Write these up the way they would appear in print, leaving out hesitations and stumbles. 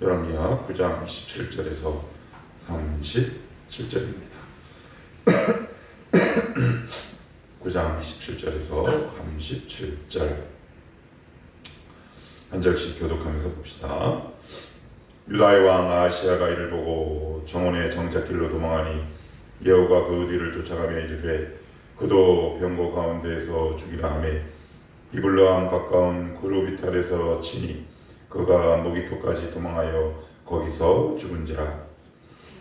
열왕기하 9장 27절에서 37절입니다. 9장 27절에서 37절 한 절씩 교독하면서 봅시다. 유다의 왕 아하시야가 이를 보고 정원의 정작길로 도망하니 여호와가 그 뒤를 쫓아가며 이르되 그도 병고 가운데에서 죽이라 하매 이블라함 가까운 구르비탈에서 치니 그가 무기토까지 도망하여 거기서 죽은지라.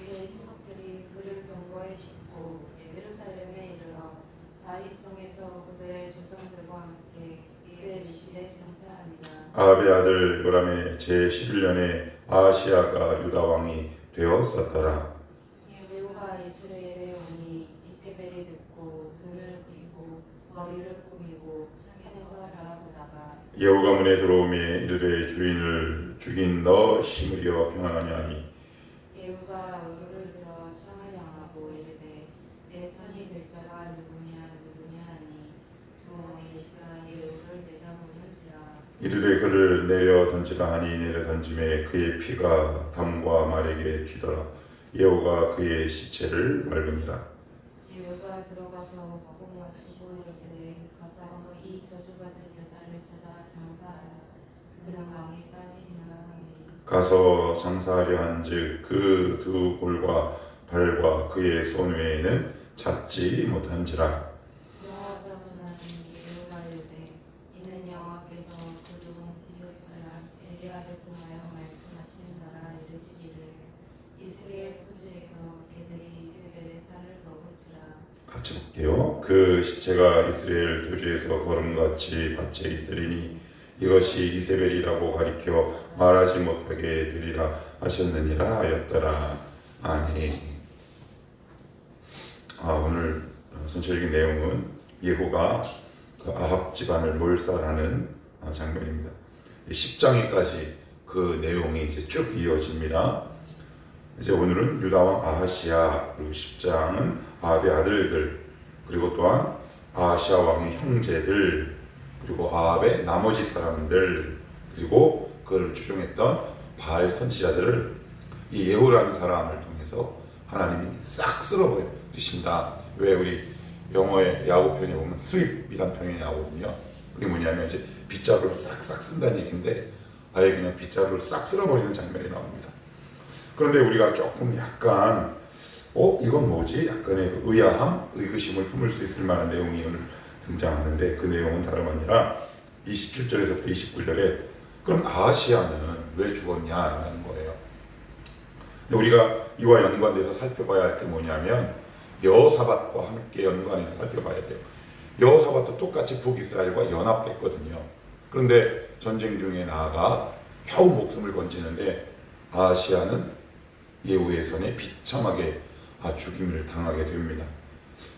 그의 신복들이 그를 병거에 싣고 예루살렘에 이르러 다윗성에서 그들의 조상들과 함께 이벨리실에 장사하니라. 아합의 아들 요람의 제11년에 아하시야가 유다 왕이 되었었더라. 예후가 이스라엘에 오니 이세벨이 듣고 눈을 그리고 머리를 꾸미고 산에서 바라보다가 예후가 문에 들어오매 이르되 주인을 죽인 너 시므리여 평안하냐 하니 예후가 얼굴을 들어 창을 향하고 이르되 내 편이 될 자가 누구냐 하니 두 왕의 시가 예후를 내다보는지라. 이르되 그를 내려 던지라 하니 내려 던짐에 그의 피가 담과 말에게 튀더라. 예후가 그의 시체를 맑으니라. 예후가 들어가서 먹고 마시고 이르되 가서 이 저주받은 여자를 찾아 장사하라. 그는 왕의 딸이니라 하니 가서 장사하려 한즉 그 두 골과 발과 그의 손 외에는 찾지 못한지라. 여호와서 전하니 예후가 이르되 이는 여호와께서 그중 디귿 사람 엘리야를 통하여 말씀하신 바라 이르시기를 이스라엘 토지에서 개들이 이세벨의 살을 먹을지라. 같이 볼게요. 그 시체가 이스라엘 토지에서 걸음같이 밭에 있으리니 이것이 이세벨이라고 가리켜 말하지 못하게 되리라 하셨느니라 하였더라. 아멘. 오늘 전체적인 내용은 예후가 그 아합 집안을 몰살하는 장면입니다. 10장에까지 그 내용이 이제 쭉 이어집니다. 이제 오늘은 유다왕 아하시야, 그리고 10장은 아합의 아들들, 그리고 또한 아하시야 왕의 형제들, 그리고 아합의 나머지 사람들, 그리고 그를 추종했던 바알 선지자들을 이 예후라는 사람을 통해서 하나님이 싹 쓸어버리신다. 왜 우리 영어의 야구 표현에 보면 스윕이란 표현이 나오거든요. 그게 뭐냐면 이제 빗자루를 싹싹 쓴다는 얘기인데 아예 그냥 빗자루를 싹 쓸어버리는 장면이 나옵니다. 그런데 우리가 조금 약간 이건 뭐지? 약간의 그 의아함, 의구심을 품을 수 있을 만한 내용이 오늘 등장하는데 그 내용은 다름 아니라 27절에서부터 29절에 그럼 아하시야는 왜 죽었냐라는 거예요. 근데 우리가 이와 연관돼서 살펴봐야 할 게 뭐냐면 여호사밧과 함께 연관해서 살펴봐야 돼요. 여호사밧도 똑같이 북이스라엘과 연합했거든요. 그런데 전쟁 중에 나아가 겨우 목숨을 건지는데 아하시야는 예후의 손에 비참하게 죽임을 당하게 됩니다.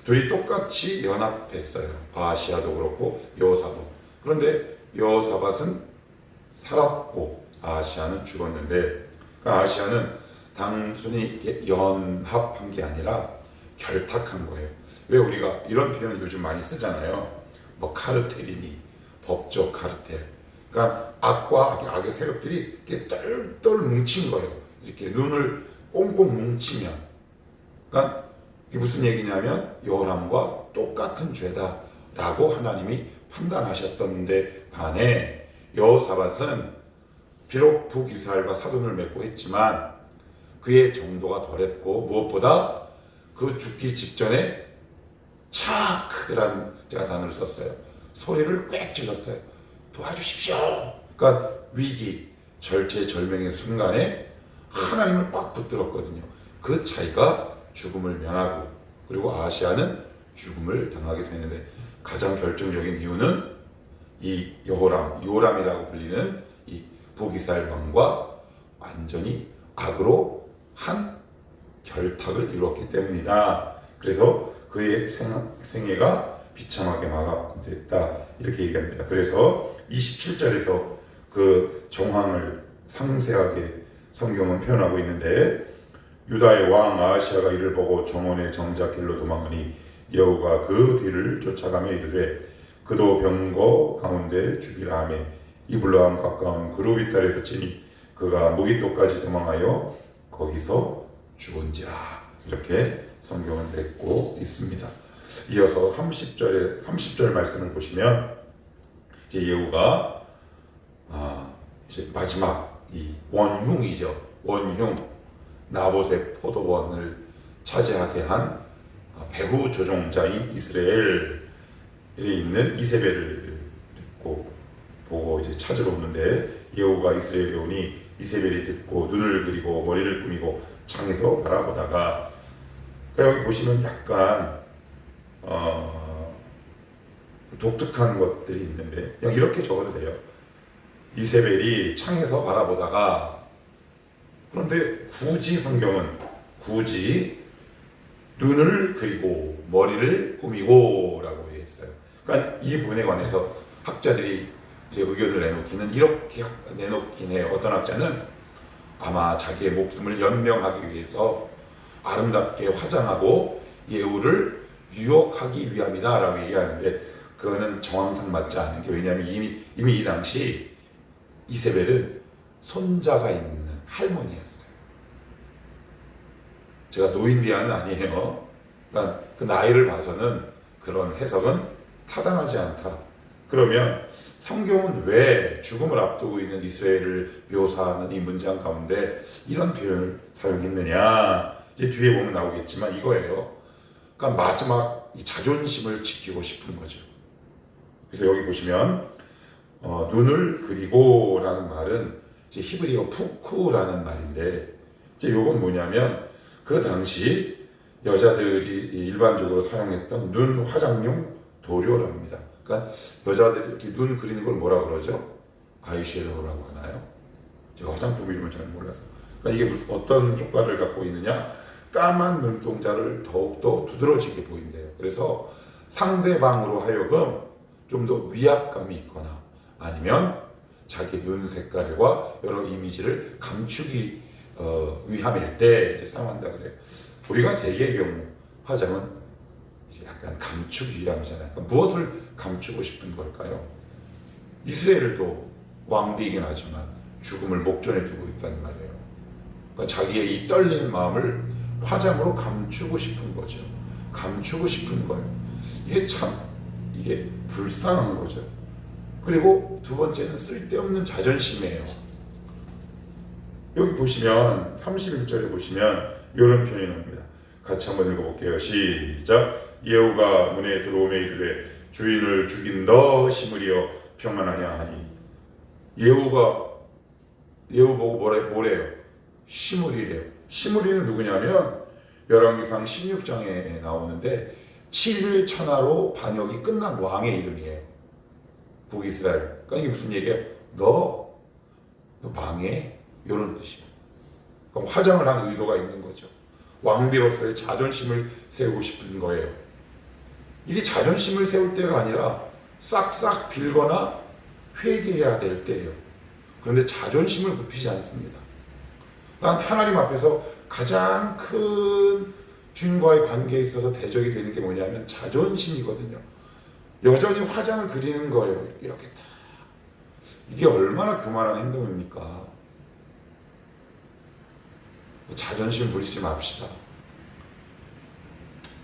둘이 똑같이 연합했어요. 아하시야도 그렇고 여호사밧. 그런데 여호사밧은 살았고 아하시야는 죽었는데 아하시야는 단순히 연합한 게 아니라 결탁한 거예요. 왜 우리가 이런 표현 요즘 많이 쓰잖아요. 뭐 카르텔이니 법적 카르텔. 그러니까 악과 악의 세력들이 이렇게 똘똘 뭉친 거예요. 이렇게 눈을 꽁꽁 뭉치면. 그러니까 이게 무슨 얘기냐면 여호람과 똑같은 죄다라고 하나님이 판단하셨던데 반해 여호사밧은 비록 북이스라엘과 사돈을 맺고 했지만 그의 정도가 덜했고 무엇보다 그 죽기 직전에 차크란 제가 단어를 썼어요. 소리를 꽥 질렀어요. 도와주십시오. 그러니까 위기, 절체절명의 순간에 하나님을 꽉 붙들었거든요. 그 차이가 죽음을 면하고 그리고 아하시야는 죽음을 당하게 되는데 가장 결정적인 이유는 이 요람이라고 불리는 이 북이스라엘 왕과 완전히 악으로 한 결탁을 이루었기 때문이다. 그래서 그의 생애가 비참하게 마감됐다. 이렇게 얘기합니다. 그래서 27절에서 그 정황을 상세하게 성경은 표현하고 있는데 유다의 왕 아하시야가 이를 보고 정원의 정작길로 도망하니 여호가 그 뒤를 쫓아가며 이르되 그도 병거 가운데 죽이라 하매 이블라함 가까운 그루비탈에서 치니 그가 무기토까지 도망하여 거기서 죽은지라. 이렇게 성경은 맺고 있습니다. 이어서 30절 말씀을 보시면 이제 예후가 이제 마지막 이 원흉이죠. 원흉 나봇의 포도원을 차지하게 한 배후 조종자인 이스라엘에 있는 이세벨을 듣고 보고 이제 찾으러 오는데, 예후가 이스라엘에 오니 이세벨이 듣고 눈을 그리고 머리를 꾸미고 창에서 바라보다가, 그러니까 여기 보시면 약간 독특한 것들이 있는데 그냥 이렇게 적어도 돼요. 이세벨이 창에서 바라보다가, 그런데 굳이 성경은 굳이 눈을 그리고 머리를 꾸미고 라고 했어요. 그러니까 이 부분에 관해서 학자들이 이제 의견을 내놓기는 이렇게 내놓긴 해요. 어떤 학자는 아마 자기의 목숨을 연명하기 위해서 아름답게 화장하고 예후를 유혹하기 위함이다 라고 얘기하는데, 그거는 정황상 맞지 않은 게, 왜냐하면 이미 이 당시 이세벨은 손자가 있는 할머니였어요. 제가 노인 비하는 아니에요. 그러니까 그 나이를 봐서는 그런 해석은 타당하지 않다. 그러면 성경은 왜 죽음을 앞두고 있는 이스라엘을 묘사하는 이 문장 가운데 이런 표현을 사용했느냐? 이제 뒤에 보면 나오겠지만 이거예요. 그러니까 마지막 이 자존심을 지키고 싶은 거죠. 그래서 여기 보시면 눈을 그리고라는 말은 이제 히브리어 푸쿠라는 말인데, 이제 이건 뭐냐면 그 당시 여자들이 일반적으로 사용했던 눈 화장용 도료랍니다. 그러니까 여자들이 이렇게 눈 그리는 걸 뭐라 그러죠? 아이섀도우라고 하나요? 제가 화장품 이름을 잘 몰라서. 그러니까 이게 무슨 어떤 효과를 갖고 있느냐? 까만 눈동자를 더욱더 두드러지게 보인대요. 그래서 상대방으로 하여금 좀 더 위압감이 있거나 아니면 자기 눈 색깔과 여러 이미지를 감추기 위함일 때 이제 사용한다 그래요. 우리가 대개의 경우 화장은 이제 약간 감추기 위함이잖아요. 그러니까 무엇을 감추고 싶은 걸까요? 이스라엘도 왕비이긴 하지만 죽음을 목전에 두고 있다는 말이에요. 그러니까 자기의 이 떨리는 마음을 화장으로 감추고 싶은 거죠. 감추고 싶은 거예요. 이게 불쌍한 거죠. 그리고 두 번째는 쓸데없는 자존심이에요. 여기 보시면 31절에 보시면 이런 표현이 나옵니다. 같이 한번 읽어볼게요. 시작. 예후가 문에 들어오매 이르되 주인을 죽인 너 시므리여 평안하냐 하니. 예후 보고 뭐래요? 시므리래요. 시므리는 누구냐면 열왕기상 16장에 나오는데 7일 천하로 반역이 끝난 왕의 이름이에요. 북이스라엘. 그러니까 이게 무슨 얘기예요? 너 망해? 이런 뜻이에요. 그럼 화장을 한 의도가 있는 거죠. 왕비로서의 자존심을 세우고 싶은 거예요. 이게 자존심을 세울 때가 아니라 싹싹 빌거나 회개해야 될 때예요. 그런데 자존심을 굽히지 않습니다. 난 하나님 앞에서 가장 큰 주인과의 관계에 있어서 대적이 되는 게 뭐냐면 자존심이거든요. 여전히 화장을 그리는 거예요. 이렇게 다. 이게 얼마나 교만한 행동입니까? 자존심 부리지 맙시다.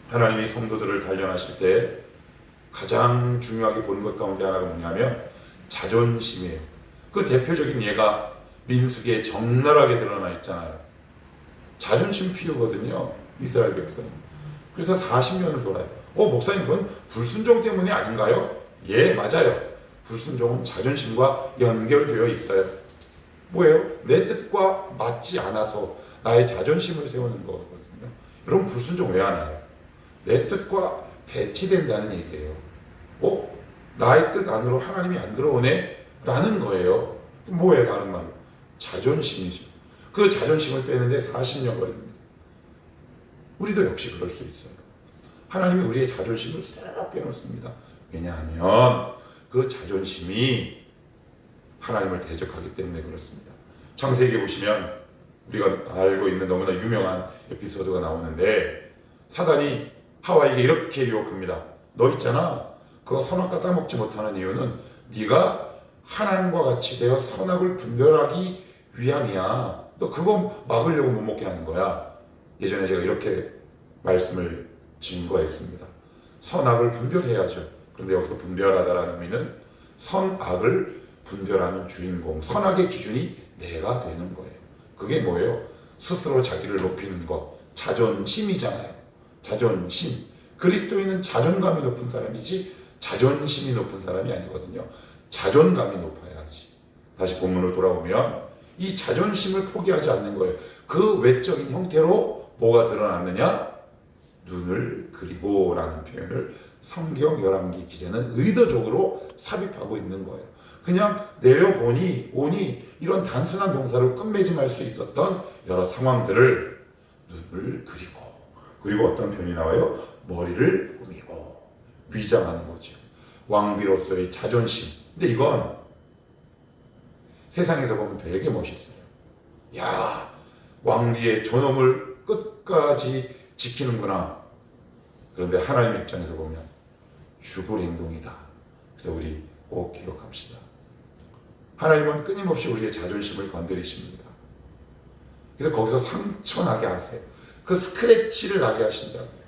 하나님이 성도들을 단련하실 때 가장 중요하게 보는 것 가운데 하나가 뭐냐면 자존심이에요. 그 대표적인 예가 민수기에 적나라하게 드러나 있잖아요. 자존심 피우거든요, 이스라엘 백성. 그래서 40년을 돌아요. 목사님, 그건 불순종 때문이 아닌가요? 예, 맞아요. 불순종은 자존심과 연결되어 있어요. 뭐예요? 내 뜻과 맞지 않아서 나의 자존심을 세우는 거거든요. 여러분, 불순종 왜 하나요? 내 뜻과 배치된다는 얘기예요. 나의 뜻 안으로 하나님이 안 들어오네? 라는 거예요. 뭐예요, 다른 말로? 자존심이죠. 그 자존심을 빼는데 40년 걸립니다. 우리도 역시 그럴 수 있어요. 하나님이 우리의 자존심을 싹 빼놓습니다. 왜냐하면 그 자존심이 하나님을 대적하기 때문에 그렇습니다. 창세기에 보시면 우리가 알고 있는 너무나 유명한 에피소드가 나오는데, 사단이 하와에게 이렇게 유혹합니다. 너 있잖아, 그거 선악과 따먹지 못하는 이유는 네가 하나님과 같이 되어 선악을 분별하기 위함이야. 너 그거 막으려고 못 먹게 하는 거야. 예전에 제가 이렇게 말씀을 증거했습니다. 선악을 분별해야죠. 그런데 여기서 분별하다라는 의미는 선악을 분별하는 주인공, 선악의 기준이 내가 되는 거예요. 그게 뭐예요? 스스로 자기를 높이는 것, 자존심이잖아요. 자존심. 그리스도인은 자존감이 높은 사람이지 자존심이 높은 사람이 아니거든요. 자존감이 높아야지. 다시 본문으로 돌아오면 이 자존심을 포기하지 않는 거예요. 그 외적인 형태로 뭐가 드러났느냐? 눈을 그리고 라는 표현을 성경 열왕기 기자는 의도적으로 삽입하고 있는 거예요. 그냥 내려보니 오니 이런 단순한 동사로 끝맺음할 수 있었던 여러 상황들을 눈을 그리고 어떤 표현이 나와요? 머리를 꾸미고 위장하는 거죠. 왕비로서의 자존심. 근데 이건 세상에서 보면 되게 멋있어요. 야, 왕비의 존엄을 끝까지 지키는구나. 그런데 하나님의 입장에서 보면 죽을 행동이다. 그래서 우리 꼭 기억합시다. 하나님은 끊임없이 우리의 자존심을 건드리십니다. 그래서 거기서 상처 나게 하세요. 그 스크래치를 나게 하신다고요.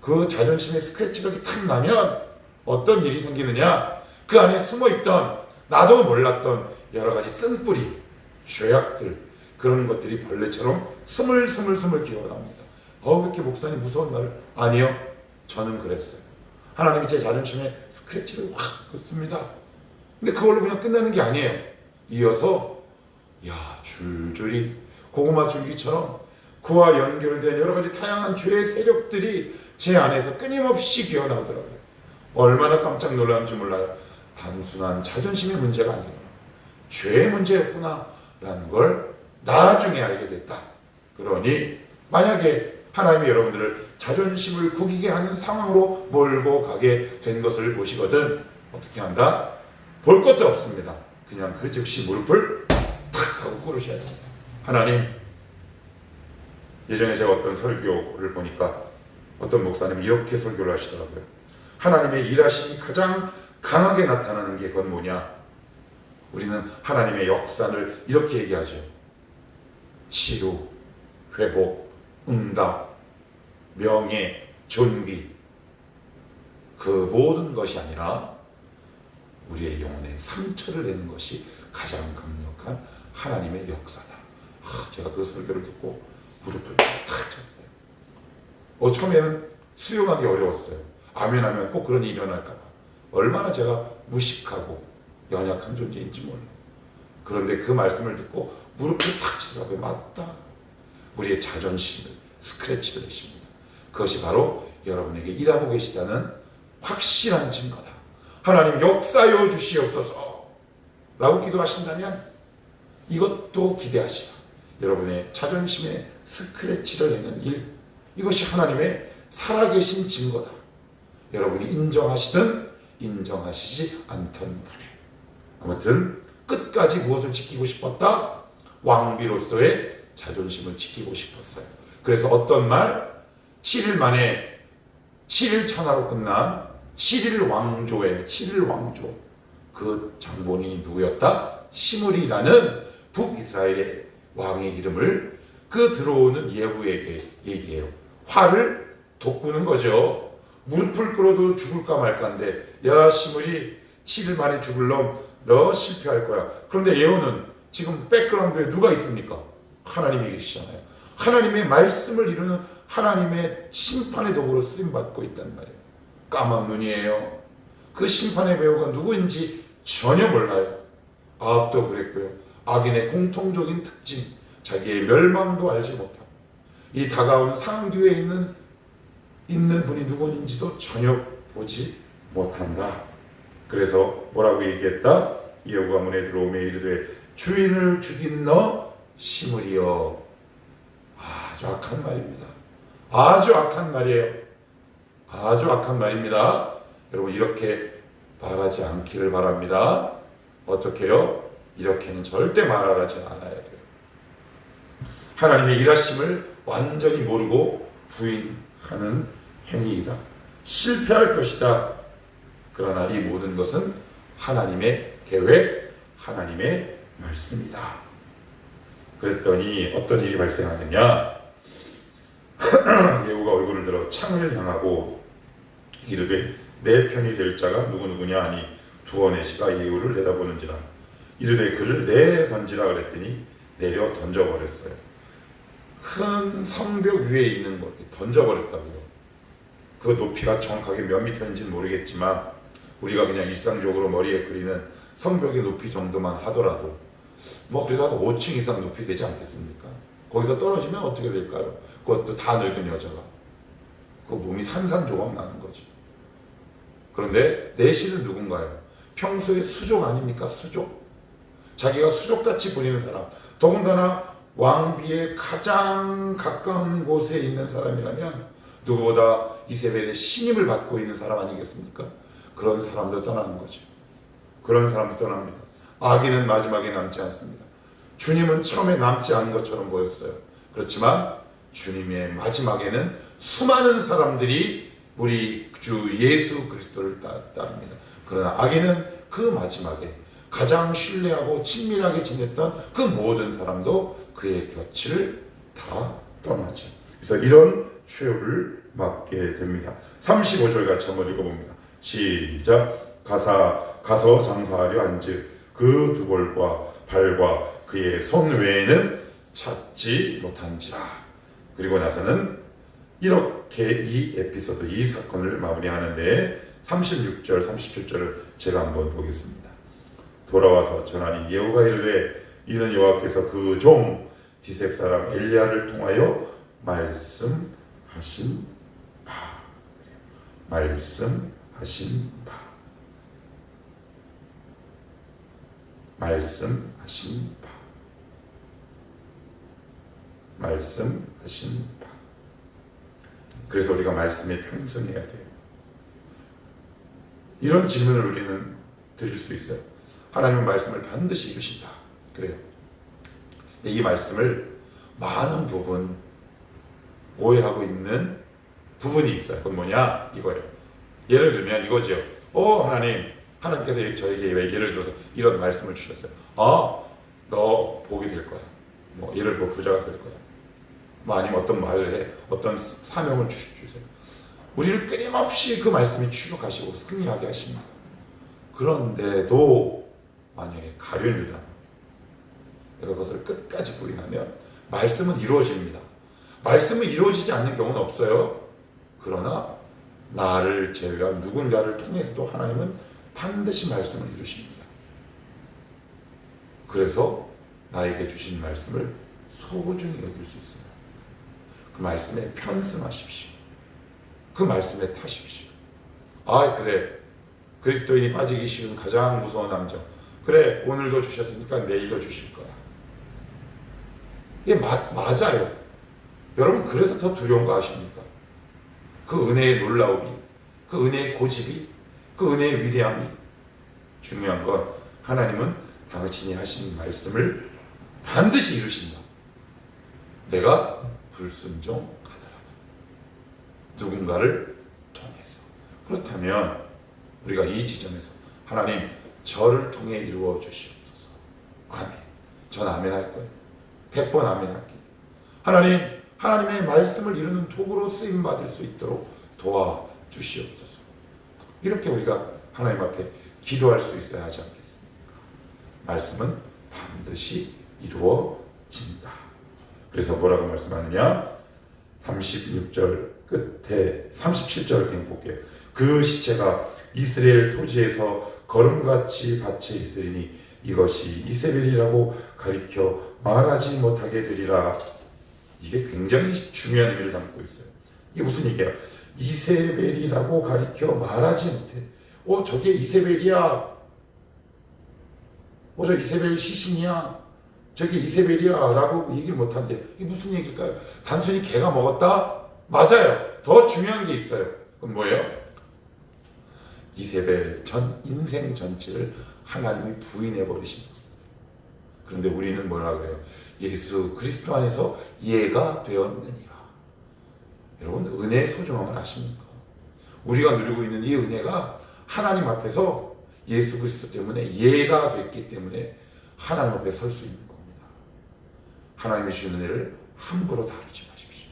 그 자존심의 스크래치가 탁 나면 어떤 일이 생기느냐? 그 안에 숨어있던 나도 몰랐던 여러 가지 쓴뿌리, 죄악들, 그런 것들이 벌레처럼 스물스물 기어나옵니다. 왜 이렇게 목사님 무서운 말을? 아니요, 저는 그랬어요. 하나님이 제 자존심에 스크래치를 확 긋습니다. 근데 그걸로 그냥 끝나는 게 아니에요. 이어서 줄줄이 고구마 줄기처럼 그와 연결된 여러 가지 다양한 죄의 세력들이 제 안에서 끊임없이 기어나오더라고요. 얼마나 깜짝 놀랐는지 몰라요. 단순한 자존심의 문제가 아니구나, 죄의 문제였구나 라는 걸 나중에 알게 됐다. 그러니 만약에 하나님이 여러분들을 자존심을 구기게 하는 상황으로 몰고 가게 된 것을 보시거든 어떻게 한다? 볼 것도 없습니다. 그냥 그 즉시 무릎을 탁 하고 꿇으셔야 됩니다. 하나님, 예전에 제가 어떤 설교를 보니까 어떤 목사님이 이렇게 설교를 하시더라고요. 하나님의 일하심이 가장 강하게 나타나는 게 그건 뭐냐? 우리는 하나님의 역사를 이렇게 얘기하죠. 치유, 회복, 응답, 명예, 존귀, 그 모든 것이 아니라 우리의 영혼에 상처를 내는 것이 가장 강력한 하나님의 역사다. 제가 그 설교를 듣고 무릎을 탁 쳤어요. 처음에는 수용하기 어려웠어요. 아멘하면 꼭 그런 일이 일어날까 봐. 얼마나 제가 무식하고 연약한 존재인지 몰라요. 그런데 그 말씀을 듣고 무릎을 탁 치더라고요. 맞다. 우리의 자존심을 스크래치를 내십니다. 그것이 바로 여러분에게 일하고 계시다는 확실한 증거다. 하나님 역사여 주시옵소서 라고 기도하신다면 이것도 기대하시라. 여러분의 자존심에 스크래치를 내는 일, 이것이 하나님의 살아계신 증거다. 여러분이 인정하시든 인정하시지 않던 간에 아무튼 끝까지 무엇을 지키고 싶었다? 왕비로서의 자존심을 지키고 싶었어요. 그래서 어떤 말? 7일 만에 7일 천하로 끝난 7일 왕조의 7일 왕조, 그 장본인이 누구였다? 시므리라는 북이스라엘의 왕의 이름을 그 들어오는 예후에게 얘기해요. 화를 돋구는 거죠. 무릎을 꿇어도 죽을까 말까인데, 야 시므리, 7일 만에 죽을 놈, 너 실패할 거야. 그런데 예후는 지금 백그라운드에 누가 있습니까? 하나님이 계시잖아요. 하나님의 말씀을 이루는 하나님의 심판의 도구로 쓰임받고 있단 말이에요. 까만 눈이에요. 그 심판의 배우가 누구인지 전혀 몰라요. 아합도 그랬고요. 악인의 공통적인 특징, 자기의 멸망도 알지 못하고 이 다가오는 상황 뒤에 있는 분이 누구인지도 전혀 보지 못한다. 그래서 뭐라고 얘기했다? 예후가 문에 들어오매 이르되 주인을 죽인 너 시므리여. 아주 악한 말입니다. 아주 악한 말이에요. 아주 악한 말입니다. 여러분 이렇게 말하지 않기를 바랍니다. 어떻게요? 이렇게는 절대 말하지 않아야 돼요. 하나님의 일하심을 완전히 모르고 부인하는 행위이다. 실패할 것이다. 그러나 이 모든 것은 하나님의 계획, 하나님의 말씀이다. 그랬더니 어떤 일이 발생하느냐. 예후가 얼굴을 들어 창을 향하고 이르되 내 편이 될 자가 누구냐 하니 두어 내시가 예후를 내다보는지라. 이르되 그를 내 던지라 그랬더니 내려 던져버렸어요. 큰 성벽 위에 있는 것 던져버렸다고요. 그 높이가 정확하게 몇 미터인지는 모르겠지만 우리가 그냥 일상적으로 머리에 그리는 성벽의 높이 정도만 하더라도 뭐 그래도 한 5층 이상 높이 되지 않겠습니까? 거기서 떨어지면 어떻게 될까요? 그것도 다 늙은 여자가 그 몸이 산산조각 나는 거죠. 그런데 내시는 누군가요? 평소에 수족 아닙니까? 수족. 자기가 수족같이 보이는 사람, 더군다나 왕비의 가장 가까운 곳에 있는 사람이라면 누구보다 이세벨의 신임을 받고 있는 사람 아니겠습니까? 그런 사람도 떠나는 거죠. 그런 사람도 떠납니다. 아기는 마지막에 남지 않습니다. 주님은 처음에 남지 않은 것처럼 보였어요. 그렇지만 주님의 마지막에는 수많은 사람들이 우리 주 예수 그리스도를 따릅니다. 그러나 아기는 그 마지막에 가장 신뢰하고 친밀하게 지냈던 그 모든 사람도 그의 곁을 다 떠나죠. 그래서 이런 추요를 맞게 됩니다. 35절 같이 한번 읽어봅니다. 시작. 가서 장사하려 한즉 그 두 볼과 발과 그의 손 외에는 찾지 못한지라. 그리고 나서는 이렇게 이 에피소드, 이 사건을 마무리하는데 36절, 37절을 제가 한번 보겠습니다. 돌아와서 전하니 예후가 이르되 이는 여호와께서 그 종 디셉 사람 엘리야를 통하여 말씀하신 바. 말씀하신 바. 말씀하신 바. 말씀하신 바. 그래서 우리가 말씀에 편승해야 돼요. 이런 질문을 우리는 드릴 수 있어요. 하나님은 말씀을 반드시 이루신다. 그래요. 근데 이 말씀을 많은 부분 오해하고 있는 부분이 있어요. 그건 뭐냐? 이거예요. 예를 들면 이거죠. 하나님께서 저에게 예를 들어서 이런 말씀을 주셨어요. 너 복이 될 거야. 뭐 예를 들어 부자가 될 거야. 뭐 아니면 어떤 말을 해, 어떤 사명을 주세요. 우리를 끊임없이 그 말씀이 추격하시고 승리하게 하십니다. 그런데도 만약에 가련유다, 내가 그것을 끝까지 부인하면 말씀은 이루어집니다. 말씀은 이루어지지 않는 경우는 없어요. 그러나 나를 제외한 누군가를 통해서도 하나님은 반드시 말씀을 이루십니다. 그래서 나에게 주신 말씀을 소중히 여길 수 있습니다. 그 말씀에 편승하십시오. 그 말씀에 타십시오. 그래, 그리스도인이 빠지기 쉬운 가장 무서운 함정. 그래, 오늘도 주셨으니까 내일도 주실 거야. 이게 맞아요. 여러분, 그래서 더 두려운 거 아십니까? 그 은혜의 놀라움이, 그 은혜의 고집이, 그 은혜의 위대함이. 중요한 건 하나님은 당신이 하신 말씀을 반드시 이루신다. 내가 불순종하더라도 누군가를 통해서. 그렇다면 우리가 이 지점에서 하나님 저를 통해 이루어 주시옵소서. 아멘. 전 아멘 할 거예요. 100번 아멘 할게요. 하나님의 말씀을 이루는 도구로 쓰임 받을 수 있도록 도와주시옵소서. 이렇게 우리가 하나님 앞에 기도할 수 있어야 하지 않겠습니까? 말씀은 반드시 이루어진다. 그래서 뭐라고 말씀하느냐? 36절 끝에 37절을 그냥 볼게요. 그 시체가 이스라엘 토지에서 거름같이 받쳐 있으리니 이것이 이세벨이라고 가리켜 말하지 못하게 되리라. 이게 굉장히 중요한 의미를 담고 있어요. 이게 무슨 얘기야? 이세벨이라고 가리켜 말하지 못해. 저게 이세벨이야. 저 이세벨 시신이야. 저게 이세벨이야 라고 얘기를 못한대. 이게 무슨 얘기일까요? 단순히 개가 먹었다? 맞아요. 더 중요한 게 있어요. 그건 뭐예요? 이세벨 인생 전체를 하나님이 부인해 버리십니다. 그런데 우리는 뭐라 그래요? 예수 그리스도 안에서 이해가 되었느니라. 여러분, 은혜의 소중함을 아십니까? 우리가 누리고 있는 이 은혜가 하나님 앞에서 예수 그리스도 때문에 이해가 됐기 때문에 하나님 앞에 설 수 있는 겁니다. 하나님이 주는 은혜를 함부로 다루지 마십시오.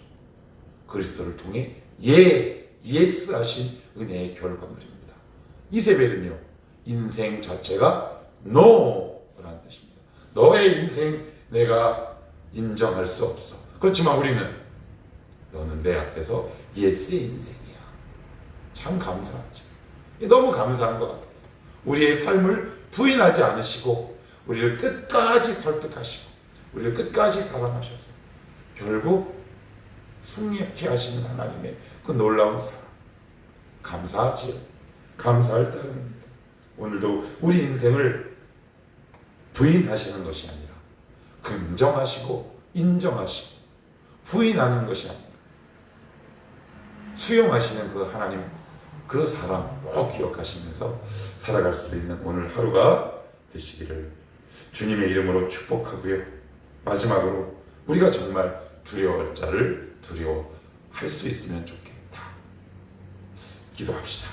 그리스도를 통해 예스 하신 은혜의 결과물입니다. 이세벨은요, 인생 자체가 no라는 뜻입니다. 너의 인생 내가 인정할 수 없어. 그렇지만 우리는 너는 내 앞에서 예스의 인생이야. 참 감사하죠. 너무 감사한 것 같아요. 우리의 삶을 부인하지 않으시고 우리를 끝까지 설득하시고 우리를 끝까지 사랑하셔서 결국 승리케 하시는 하나님의 그 놀라운 사랑, 감사하지요. 감사할 따름입니다. 오늘도 우리 인생을 부인하시는 것이 아니라 긍정하시고 인정하시고 부인하는 것이 아니라 수용하시는 그 하나님, 그 사랑 꼭 기억하시면서 살아갈 수 있는 오늘 하루가 되시기를 주님의 이름으로 축복하고요. 마지막으로 우리가 정말 두려워할 자를 두려워할 수 있으면 좋겠다. 기도합시다.